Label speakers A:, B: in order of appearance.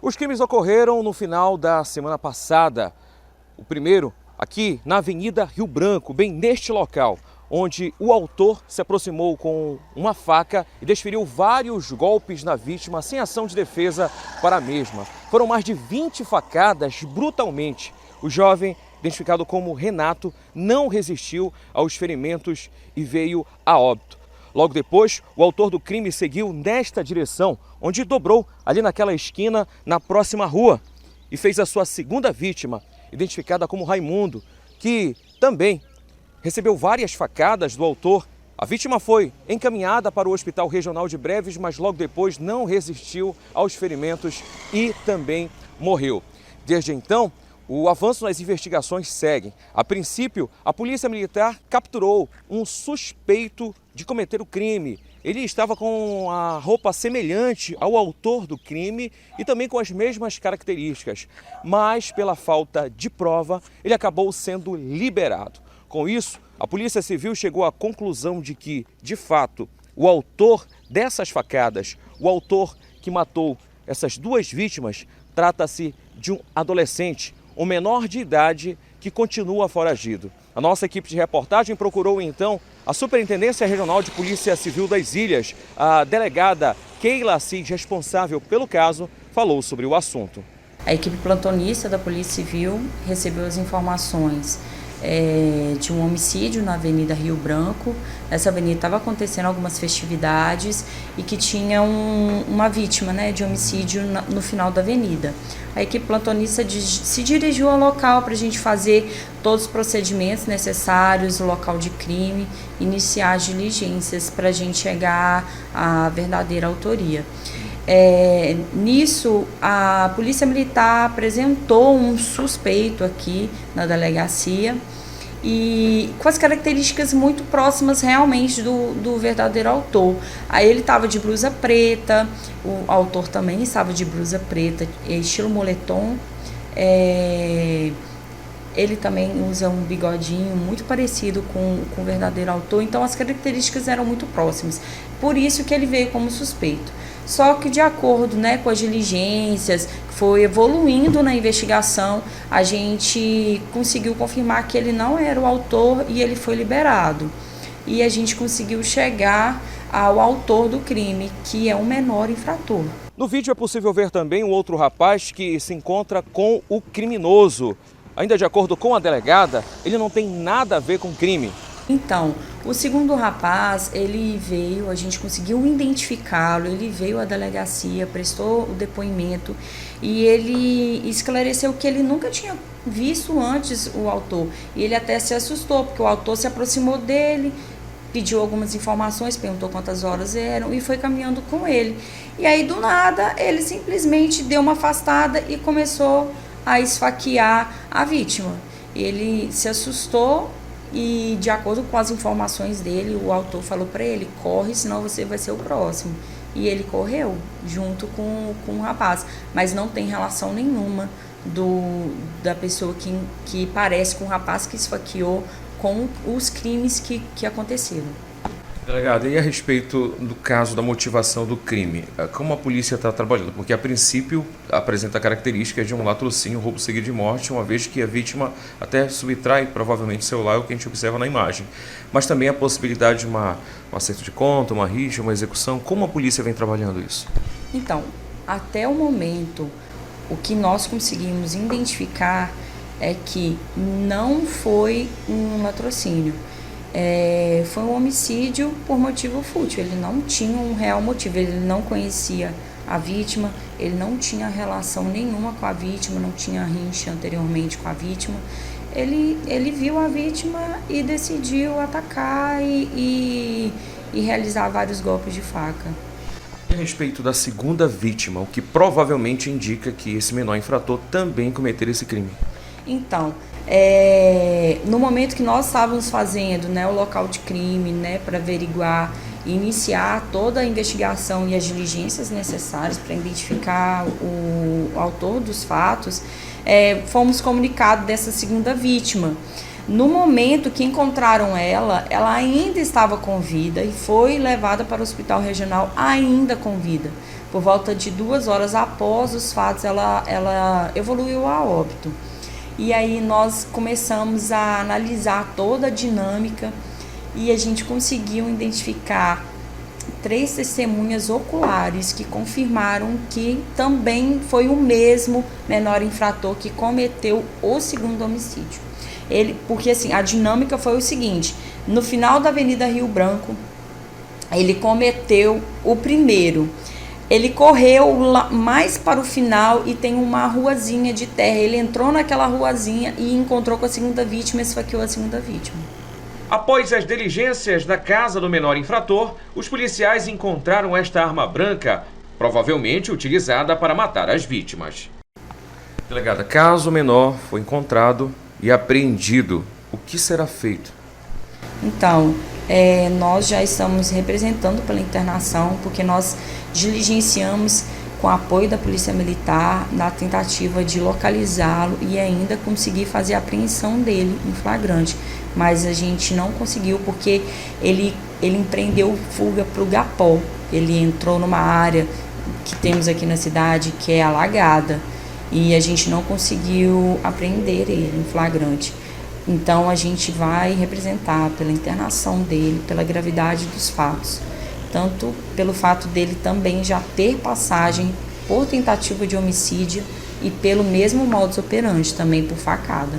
A: Os crimes ocorreram no final da semana passada. O primeiro aqui na Avenida Rio Branco, bem neste local, onde o autor se aproximou com uma faca e desferiu vários golpes na vítima sem ação de defesa para a mesma. Foram mais de 20 facadas brutalmente. O jovem, identificado como Renato, não resistiu aos ferimentos e veio a óbito. Logo depois, o autor do crime seguiu nesta direção, onde dobrou ali naquela esquina, na próxima rua, e fez a sua segunda vítima, identificada como Raimundo, que também recebeu várias facadas do autor. A vítima foi encaminhada para o Hospital Regional de Breves, mas logo depois não resistiu aos ferimentos e também morreu. Desde então, o avanço nas investigações segue. A princípio, a Polícia Militar capturou um suspeito de cometer o crime. Ele estava com a roupa semelhante ao autor do crime e também com as mesmas características, mas pela falta de prova, ele acabou sendo liberado. Com isso, a Polícia Civil chegou à conclusão de que, de fato, o autor dessas facadas, o autor que matou essas duas vítimas, trata-se de um adolescente, um menor de idade que continua foragido. A nossa equipe de reportagem procurou então a Superintendência Regional de Polícia Civil das Ilhas. A delegada Keila Assis, responsável pelo caso, falou sobre o assunto.
B: A equipe plantonista da Polícia Civil recebeu as informações de um homicídio na Avenida Rio Branco. Essa avenida estava acontecendo algumas festividades e que tinha uma vítima, de homicídio no final da avenida. A equipe plantonista se dirigiu ao local para a gente fazer todos os procedimentos necessários, o local de crime, iniciar as diligências para a gente chegar à verdadeira autoria. Nisso, a Polícia Militar apresentou um suspeito aqui na delegacia e com as características muito próximas realmente do verdadeiro autor. Aí ele estava de blusa preta, o autor também estava de blusa preta, estilo moletom. Ele também usa um bigodinho muito parecido com o verdadeiro autor, então as características eram muito próximas. Por isso que ele veio como suspeito. Só que de acordo com as diligências, foi evoluindo na investigação, a gente conseguiu confirmar que ele não era o autor e ele foi liberado. E a gente conseguiu chegar ao autor do crime, que é um menor infrator.
A: No vídeo é possível ver também um outro rapaz que se encontra com o criminoso. Ainda de acordo com a delegada, ele não tem nada a ver com crime.
B: Então, o segundo rapaz, ele veio, a gente conseguiu identificá-lo, ele veio à delegacia, prestou o depoimento e ele esclareceu que ele nunca tinha visto antes o autor. E ele até se assustou, porque o autor se aproximou dele, pediu algumas informações, perguntou quantas horas eram e foi caminhando com ele. E aí, do nada, ele simplesmente deu uma afastada e começou a esfaquear a vítima. Ele se assustou e, de acordo com as informações dele, o autor falou para ele: corre, senão você vai ser o próximo. E ele correu junto com o rapaz, mas não tem relação nenhuma da pessoa que parece com o rapaz que esfaqueou com os crimes que aconteceram.
A: Delegado, e a respeito do caso da motivação do crime, como a polícia está trabalhando? Porque a princípio apresenta características de um latrocínio, roubo seguido de morte, uma vez que a vítima até subtrai provavelmente o celular, é o que a gente observa na imagem. Mas também a possibilidade de um acerto de conta, uma rixa, uma execução. Como a polícia vem trabalhando isso?
B: Então, até o momento, o que nós conseguimos identificar é que não foi um latrocínio. Foi um homicídio por motivo fútil. Ele não tinha um real motivo, ele não conhecia a vítima, ele não tinha relação nenhuma com a vítima, não tinha rixa anteriormente com a vítima. Ele viu a vítima e decidiu atacar e realizar vários golpes de faca.
A: A respeito da segunda vítima, o que provavelmente indica que esse menor infrator também cometeu esse crime.
B: Então, no momento que nós estávamos fazendo o local de crime, para averiguar e iniciar toda a investigação e as diligências necessárias para identificar o autor dos fatos, fomos comunicados dessa segunda vítima. No momento que encontraram ela ainda estava com vida e foi levada para o hospital regional ainda com vida. por volta de 2 horas após os fatos, ela evoluiu a óbito. E aí nós começamos a analisar toda a dinâmica e a gente conseguiu identificar 3 testemunhas oculares que confirmaram que também foi o mesmo menor infrator que cometeu o segundo homicídio. Porque assim, a dinâmica foi o seguinte: no final da Avenida Rio Branco, ele cometeu o primeiro. Ele correu mais para o final e tem uma ruazinha de terra. Ele entrou naquela ruazinha e encontrou com a segunda vítima e esfaqueou a segunda vítima.
A: Após as diligências da casa do menor infrator, os policiais encontraram esta arma branca, provavelmente utilizada para matar as vítimas. Delegada, caso o menor foi encontrado e apreendido, o que será feito?
B: Então, nós já estamos representando pela internação, porque nós diligenciamos com apoio da Polícia Militar na tentativa de localizá-lo e ainda conseguir fazer a apreensão dele em flagrante. Mas a gente não conseguiu porque ele empreendeu fuga para o Gapó. Ele entrou numa área que temos aqui na cidade que é alagada e a gente não conseguiu apreender ele em flagrante. Então a gente vai representar pela internação dele, pela gravidade dos fatos, tanto pelo fato dele também já ter passagem por tentativa de homicídio e pelo mesmo modus operandi, também por facada.